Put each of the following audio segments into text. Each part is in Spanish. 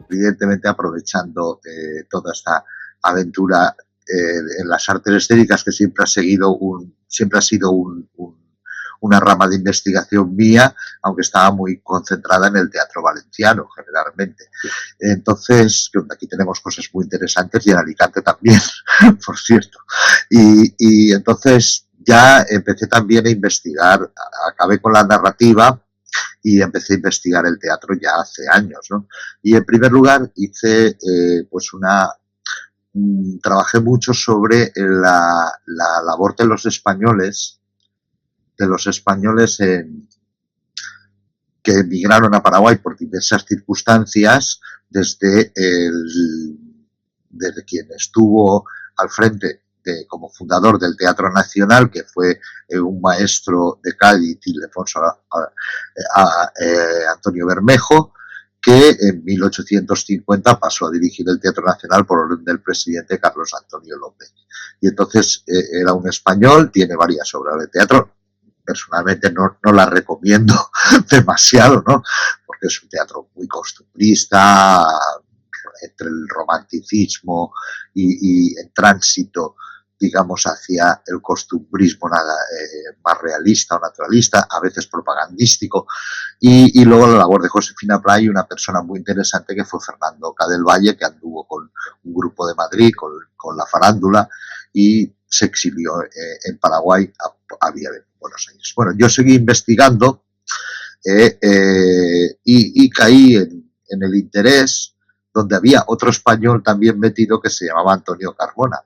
evidentemente aprovechando toda esta aventura en las artes escénicas, que siempre ha sido una rama de investigación mía, aunque estaba muy concentrada en el teatro valenciano generalmente. Entonces, aquí tenemos cosas muy interesantes y en Alicante también, por cierto. Y entonces ya empecé también a investigar, acabé con la narrativa y empecé a investigar el teatro ya hace años, ¿no? Y en primer lugar hice trabajé mucho sobre la labor de los españoles que emigraron a Paraguay por diversas circunstancias, desde quien estuvo al frente como fundador del Teatro Nacional, que fue un maestro de Cádiz, Ildefonso Antonio Bermejo, que en 1850 pasó a dirigir el Teatro Nacional por orden del presidente Carlos Antonio López. Y entonces era un español, tiene varias obras de teatro. Personalmente no la recomiendo demasiado, ¿no? Porque es un teatro muy costumbrista, entre el romanticismo y en tránsito, digamos, hacia el costumbrismo más realista o naturalista, a veces propagandístico, y luego la labor de Josefina Pla y una persona muy interesante que fue Fernando Cadelvalle, que anduvo con un grupo de Madrid, con la farándula, y se exilió en Paraguay a Buenos Aires. Bueno, yo seguí investigando y caí en el interés, donde había otro español también metido que se llamaba Antonio Carmona,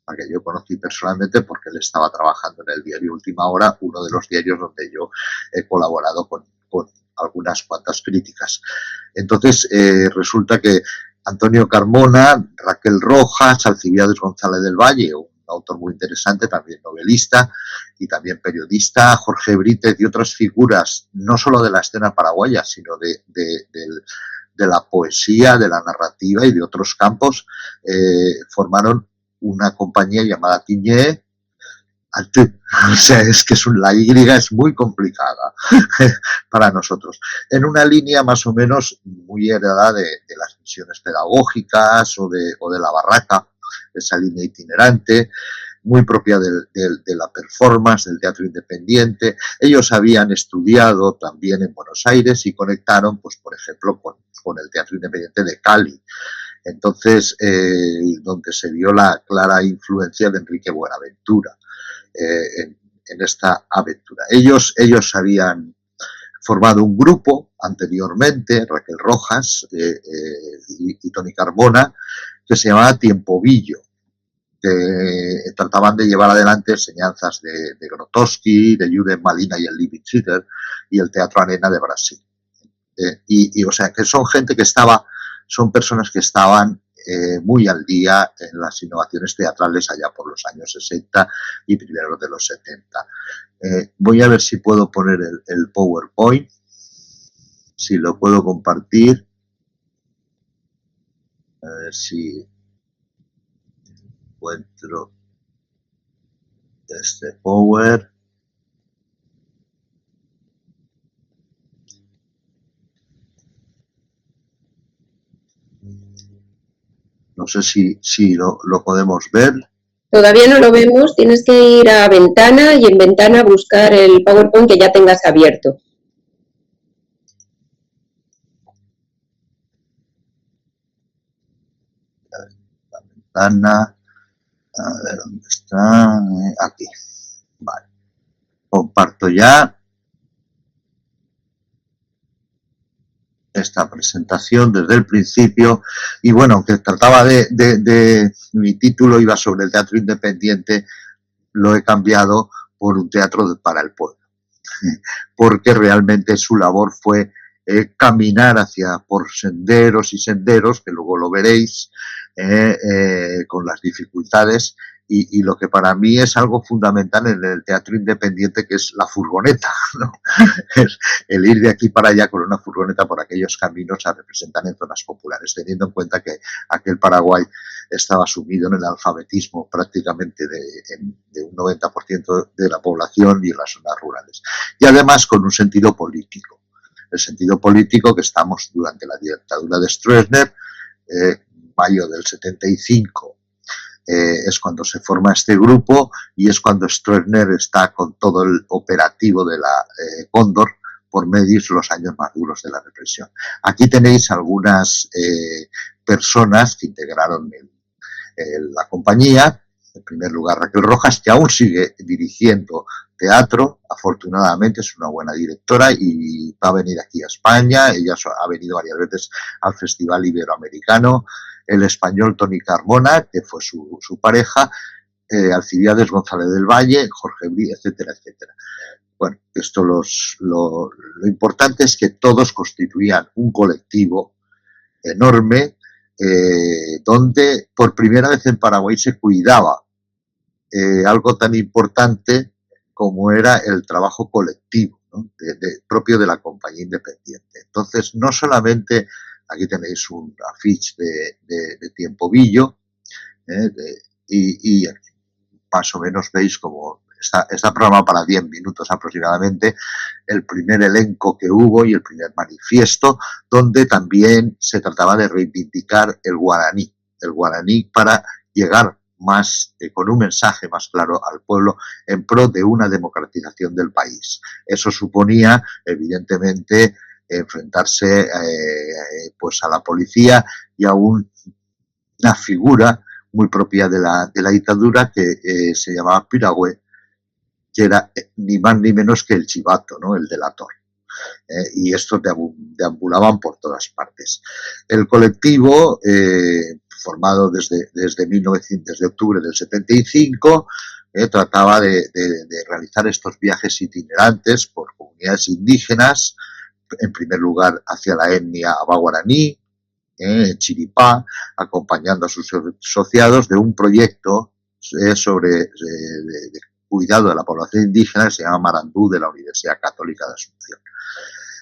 al que yo conocí personalmente porque él estaba trabajando en el diario Última Hora, uno de los diarios donde yo he colaborado con algunas cuantas críticas. Entonces resulta que Antonio Carmona, Raquel Rojas, Alcibiades González del Valle, un autor muy interesante, también novelista y también periodista, Jorge Brítez y otras figuras, no solo de la escena paraguaya, sino de la poesía, de la narrativa y de otros campos, formaron una compañía llamada Tiñé. O sea, es que la Y es muy complicada para nosotros. En una línea más o menos muy heredada de las misiones pedagógicas o de la barraca, esa línea itinerante, muy propia de la performance, del teatro independiente. Ellos habían estudiado también en Buenos Aires y conectaron, pues, por ejemplo, con el teatro independiente de Cali. Entonces, donde se vio la clara influencia de Enrique Buenaventura en esta aventura. Ellos habían formado un grupo anteriormente, Raquel Rojas y Tony Carmona, que se llamaba Tiempovillo, que trataban de llevar adelante enseñanzas de Grotowski, de Judith Malina y el Living Theater y el Teatro Arena de Brasil. O sea, que son personas que estaban muy al día en las innovaciones teatrales allá por los años 60 y primeros de los 70. Voy a ver si puedo poner el PowerPoint, si lo puedo compartir. A ver si encuentro este Power. No sé si lo podemos ver. Todavía no lo vemos, tienes que ir a ventana y en ventana buscar el PowerPoint que ya tengas abierto. La ventana, a ver dónde está, aquí. Vale. Comparto ya esta presentación desde el principio y bueno, aunque trataba mi título iba sobre el teatro independiente, lo he cambiado por un teatro para el pueblo, porque realmente su labor fue caminar por senderos y senderos, que luego lo veréis, con las dificultades y lo que para mí es algo fundamental en el teatro independiente, que es la furgoneta, ¿no? El ir de aquí para allá con una furgoneta por aquellos caminos a representar en zonas populares, teniendo en cuenta que aquel Paraguay estaba sumido en el alfabetismo prácticamente de un 90% de la población y en las zonas rurales. Y además con un sentido político. El sentido político que estamos durante la dictadura de Stroessner, mayo del 75, es cuando se forma este grupo y es cuando Stroessner está con todo el operativo de la Cóndor por medir los años más duros de la represión. Aquí tenéis algunas personas que integraron la compañía. En primer lugar, Raquel Rojas, que aún sigue dirigiendo teatro, afortunadamente es una buena directora y va a venir aquí a España. Ella ha venido varias veces al Festival Iberoamericano. El español Tony Carmona, que fue su pareja, Alcibiades González del Valle, Jorge Brí, etcétera, etcétera. Bueno, esto lo importante es que todos constituían un colectivo enorme, donde por primera vez en Paraguay se cuidaba algo tan importante como era el trabajo colectivo, ¿no? Propio de la compañía independiente. Entonces, no solamente, aquí tenéis un afiche de Tiempo Billo, y más o menos veis como está programado para 10 minutos aproximadamente, el primer elenco que hubo y el primer manifiesto, donde también se trataba de reivindicar el guaraní para llegar más, con un mensaje más claro al pueblo en pro de una democratización del país. Eso suponía, evidentemente, enfrentarse pues a la policía y a una figura muy propia de la dictadura que se llamaba Piragüe, que era ni más ni menos que el chivato, ¿no? El delator. Y esto deambulaban por todas partes. El colectivo, formado desde octubre del 75, trataba de realizar estos viajes itinerantes por comunidades indígenas, en primer lugar hacia la etnia abaguaraní, Chiripá, acompañando a sus asociados de un proyecto sobre cuidado de la población indígena que se llama Marandú, de la Universidad Católica de Asunción.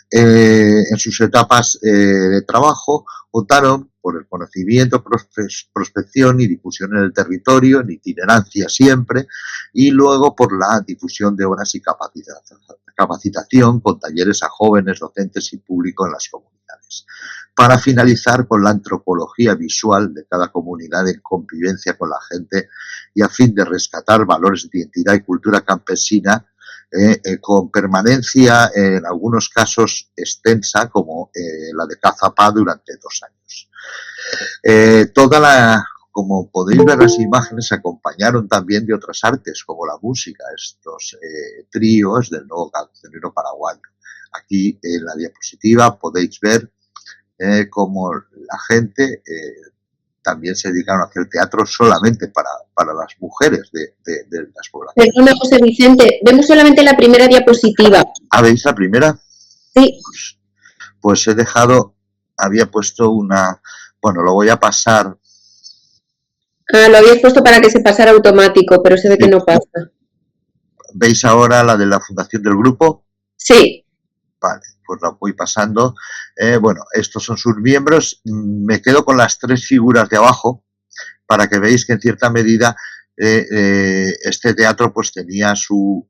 En sus etapas de trabajo optaron por el conocimiento, prospección y difusión en el territorio, en itinerancia siempre, y luego por la difusión de obras y capacitación con talleres a jóvenes, docentes y público en las comunidades. Para finalizar con la antropología visual de cada comunidad en convivencia con la gente y a fin de rescatar valores de identidad y cultura campesina, con permanencia en algunos casos extensa, como la de Cazapá durante 2 años. Como podéis ver, las imágenes se acompañaron también de otras artes, como la música, estos tríos del nuevo cancionero paraguayo. Aquí en la diapositiva podéis ver cómo la gente también se dedicaron a hacer teatro solamente para las mujeres de las poblaciones. Perdona, José Vicente, vemos solamente la primera diapositiva. ¿Veis la primera? Sí. Pues había puesto una, bueno, lo voy a pasar. Lo habías puesto para que se pasara automático, pero se ve que no pasa. ¿Veis ahora la de la fundación del grupo? Sí. Vale, pues la voy pasando. Bueno, estos son sus miembros. Me quedo con las 3 figuras de abajo para que veáis que en cierta medida este teatro pues tenía sus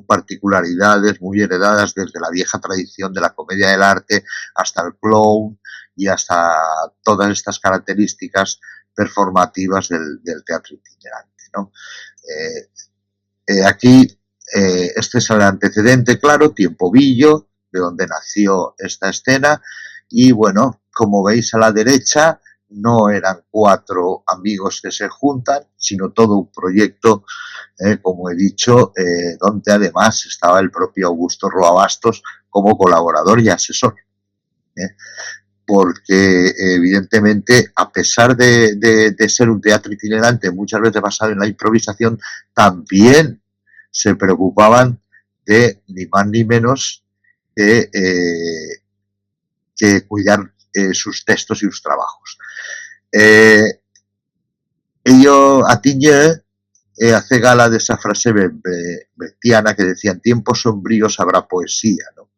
particularidades muy heredadas desde la vieja tradición de la comedia del arte hasta el clown y hasta todas estas características performativas del teatro itinerante, ¿no? Aquí este es el antecedente, claro, Tiempo Billo, de donde nació esta escena, y bueno, como veis a la derecha, no eran 4 amigos que se juntan, sino todo un proyecto, como he dicho, donde además estaba el propio Augusto Roa Bastos como colaborador y asesor. Porque evidentemente, a pesar de ser un teatro itinerante muchas veces basado en la improvisación, también se preocupaban de ni más ni menos que cuidar sus textos y sus trabajos. Ello Atiñé hace gala de esa frase brechtiana que decía: en tiempos sombríos habrá poesía, ¿no?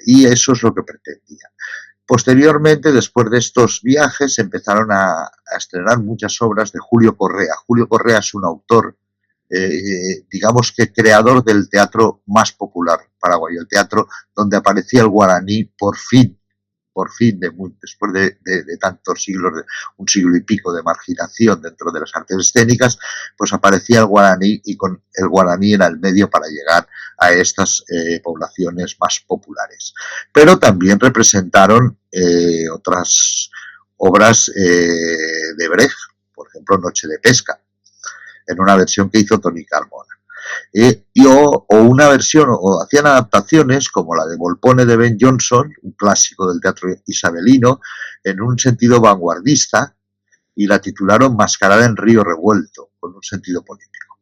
Y eso es lo que pretendía. Posteriormente, después de estos viajes, empezaron a estrenar muchas obras de Julio Correa. Julio Correa es un autor, digamos que creador del teatro más popular paraguayo, el teatro donde aparecía el guaraní por fin por fin, después de tantos siglos, un siglo y pico de marginación dentro de las artes escénicas, pues aparecía el guaraní, y con el guaraní era el medio para llegar a estas poblaciones más populares. Pero también representaron otras obras de Brecht, por ejemplo, Noche de Pesca, en una versión que hizo Tony Carmona. O una versión, o hacían adaptaciones como la de Volpone de Ben Jonson, un clásico del teatro isabelino, en un sentido vanguardista, y la titularon Mascarada en Río Revuelto, con un sentido político.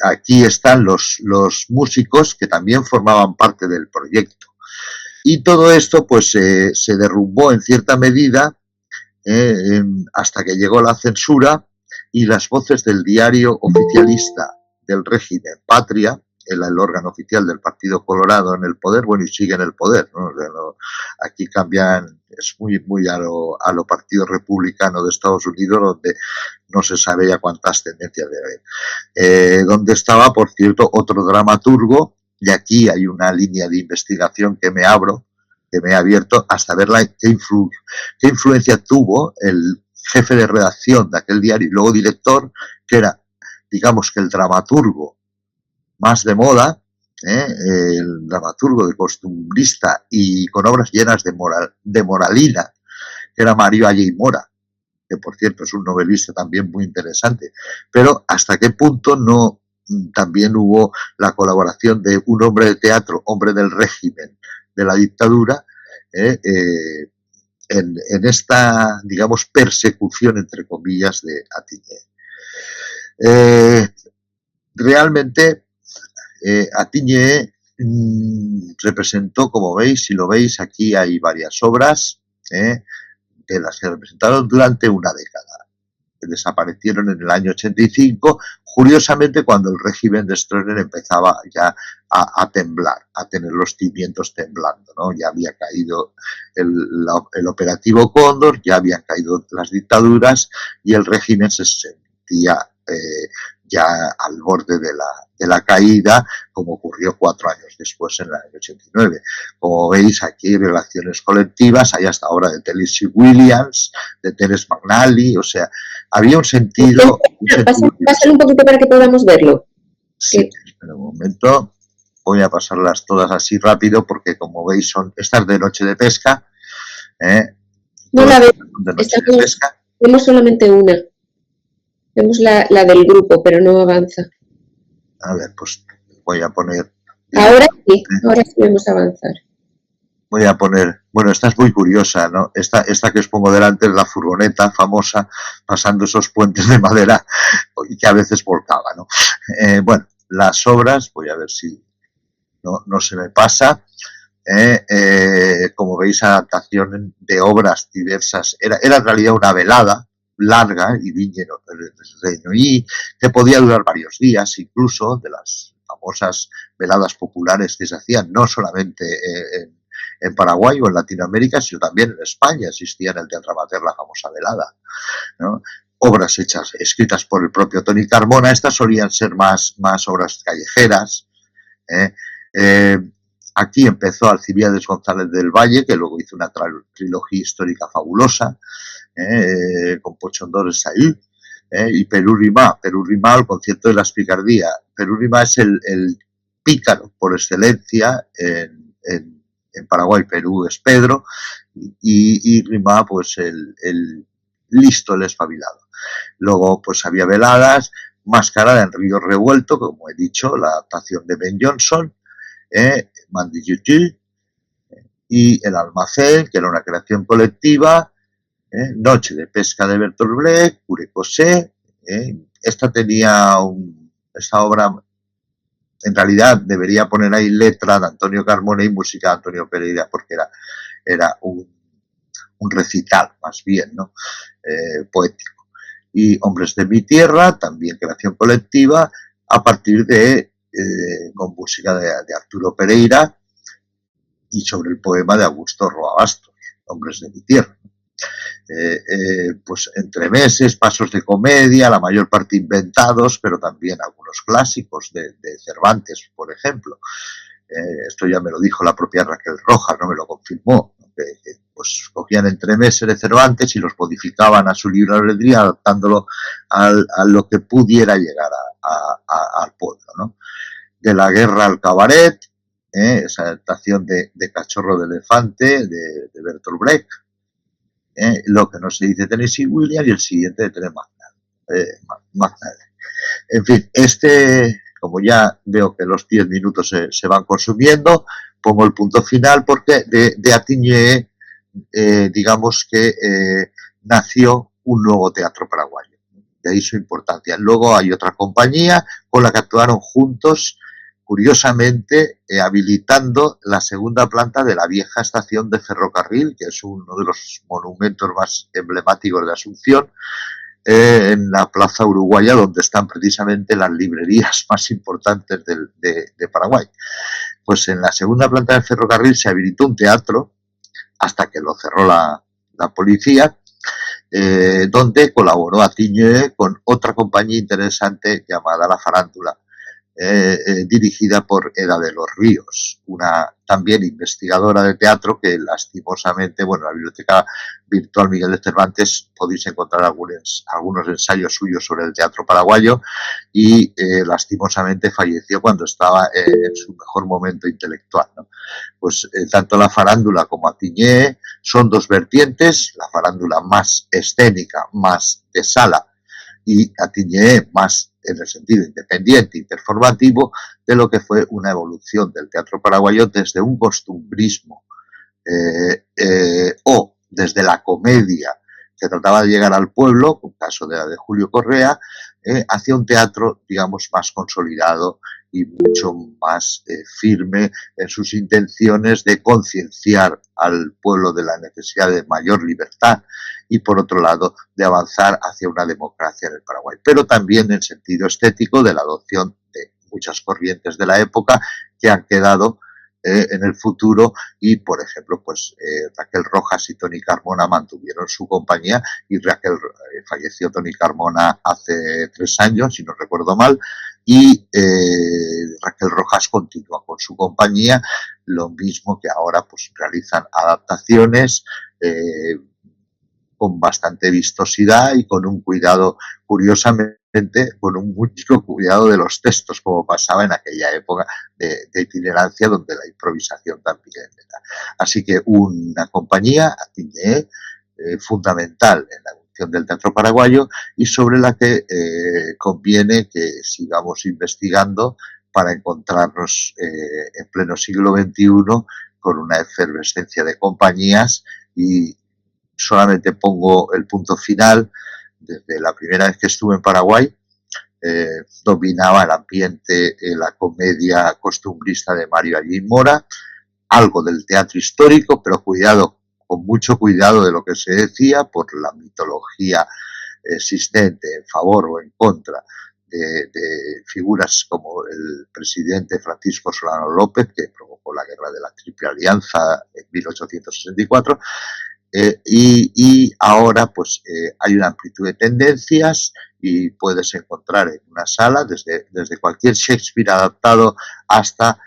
Aquí están los músicos que también formaban parte del proyecto. Y todo esto pues se derrumbó en cierta medida hasta que llegó la censura, y las voces del diario oficialista del régimen, Patria, el órgano oficial del Partido Colorado en el poder, bueno, y sigue en el poder, ¿no? O sea, aquí cambian, es muy a lo Partido Republicano de Estados Unidos, donde no se sabe ya cuántas tendencias debe haber. Donde estaba, por cierto, otro dramaturgo, y aquí hay una línea de investigación que me he abierto hasta ver qué influencia tuvo el jefe de redacción de aquel diario y luego director, que era, digamos, que el dramaturgo más de moda, el dramaturgo de costumbrista y con obras llenas de moralina, que era Mario Alley Mora, que por cierto es un novelista también muy interesante. Pero hasta qué punto no también hubo la colaboración de un hombre de teatro, hombre del régimen, de la dictadura, en esta, digamos, persecución, entre comillas, de Attiñé. Realmente Attiñé representó, como veis, si lo veis, aquí hay varias obras de las que representaron durante una década. Desaparecieron en el año 85, curiosamente cuando el régimen de Stroessner empezaba ya a temblar, a tener los cimientos temblando, ¿no? Ya había caído el operativo Cóndor, ya habían caído las dictaduras, y el régimen se sentía ya al borde de la caída, como ocurrió 4 años después, en el año 89. Como veis, aquí hay relaciones colectivas, hay hasta ahora de Tennessee Williams, de Terence McNally, o sea, había un sentido... Pásale un poquito para que podamos verlo. Sí, espera un momento, voy a pasarlas todas así rápido, porque como veis son estas de Noche de Pesca. No la veo, vemos solamente una. Vemos la del grupo, pero no avanza. A ver, pues voy a poner... Ahora sí vemos avanzar. Voy a poner... Bueno, esta es muy curiosa, ¿no? Esta que os pongo delante es la furgoneta famosa, pasando esos puentes de madera que a veces volcaba, ¿no? Bueno, las obras, voy a ver si no se me pasa. Como veis, adaptación de obras diversas. Era en realidad una velada larga y que podía durar varios días, incluso, de las famosas veladas populares que se hacían no solamente en Paraguay o en Latinoamérica, sino también en España. Existía en el Teatro Amateur la famosa velada, ¿no? Obras escritas por el propio Tony Carmona. Estas solían ser más obras callejeras. Aquí empezó Alcibíades González del Valle, que luego hizo una trilogía histórica fabulosa, con Pochondor Saí, y Perú Rimá, el concierto de las picardías. Perú Rimá es el pícaro por excelencia en Paraguay. Perú es Pedro, y Rimá, pues el listo, el espabilado. Luego pues había veladas, Mascarada en Río Revuelto, como he dicho, la adaptación de Ben Jonson, Mandiyuti, y El Almacén, que era una creación colectiva, Noche de Pesca de Bertolt Brecht, Curecosé. Esta obra, en realidad debería poner ahí letra de Antonio Carmona y música de Antonio Pereira, porque era un recital más bien, ¿no? Poético. Y Hombres de mi Tierra, también creación colectiva, a partir con música de Arturo Pereira y sobre el poema de Augusto Roa Bastos, Hombres de mi Tierra. Pues entremeses, pasos de comedia, la mayor parte inventados, pero también algunos clásicos de Cervantes, por ejemplo. Esto ya me lo dijo la propia Raquel Rojas, no me lo confirmó. pues cogían entremeses de Cervantes y los modificaban a su libre albedrío, adaptándolo a lo que pudiera llegar al pueblo, ¿no? De la guerra al cabaret, esa adaptación de Cachorro de Elefante, de Bertolt Brecht, lo que no se dice Tennessee Williams, y el siguiente de Tener Magdalene. En fin, como ya veo que los 10 minutos se van consumiendo, pongo el punto final porque de Attigné, digamos que nació un nuevo teatro paraguayo. De ahí su importancia. Luego hay otra compañía con la que actuaron juntos, curiosamente, habilitando la segunda planta de la vieja estación de ferrocarril, que es uno de los monumentos más emblemáticos de Asunción, en la Plaza Uruguaya, donde están precisamente las librerías más importantes de Paraguay. Pues en la segunda planta del ferrocarril se habilitó un teatro, hasta que lo cerró la policía, donde colaboró Attigné con otra compañía interesante llamada La Farándula, dirigida por Eda de los Ríos, una también investigadora de teatro que lastimosamente, bueno, en la Biblioteca Virtual Miguel de Cervantes podéis encontrar algunos ensayos suyos sobre el teatro paraguayo, y lastimosamente falleció cuando estaba en su mejor momento intelectual, ¿no? Pues tanto La Farándula como Attigné son dos vertientes, La Farándula más escénica, más de sala, y Attigné más en el sentido independiente y performativo de lo que fue una evolución del teatro paraguayo desde un costumbrismo o desde la comedia que trataba de llegar al pueblo, un caso de la de Julio Correa, hacia un teatro, digamos, más consolidado y mucho más firme en sus intenciones de concienciar al pueblo de la necesidad de mayor libertad y, por otro lado, de avanzar hacia una democracia en el Paraguay, pero también en sentido estético de la adopción de muchas corrientes de la época que han quedado en el futuro, y por ejemplo pues Raquel Rojas y Toni Carmona mantuvieron su compañía, y falleció Toni Carmona hace 3 años, si no recuerdo mal, y Raquel Rojas continúa con su compañía, lo mismo que ahora pues realizan adaptaciones con bastante vistosidad y con un cuidado, curiosamente, con un mucho cuidado de los textos, como pasaba en aquella época de itinerancia donde la improvisación también era. Así que una compañía, Attigné, fundamental en la evolución del teatro paraguayo, y sobre la que conviene que sigamos investigando para encontrarnos en pleno siglo XXI con una efervescencia de compañías. Y solamente pongo el punto final. Desde la primera vez que estuve en Paraguay, dominaba el ambiente, la comedia costumbrista de Mario Allín Mora, algo del teatro histórico, pero con mucho cuidado de lo que se decía, por la mitología existente en favor o en contra de figuras como el presidente Francisco Solano López, que provocó la guerra de la Triple Alianza en 1864, y ahora pues hay una amplitud de tendencias y puedes encontrar en una sala desde cualquier Shakespeare adaptado hasta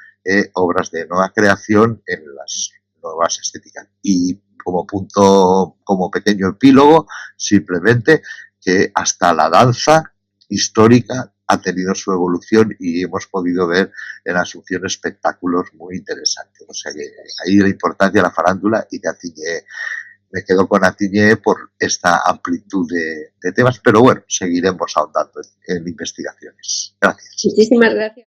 obras de nueva creación en las nuevas estéticas. Y como pequeño epílogo, simplemente que hasta la danza histórica ha tenido su evolución y hemos podido ver en Asunción espectáculos muy interesantes. O sea que ahí la importancia de la farándula y de Attigné. Me quedo con Attigné por esta amplitud de temas, pero bueno, seguiremos ahondando en investigaciones. Gracias. Muchísimas gracias.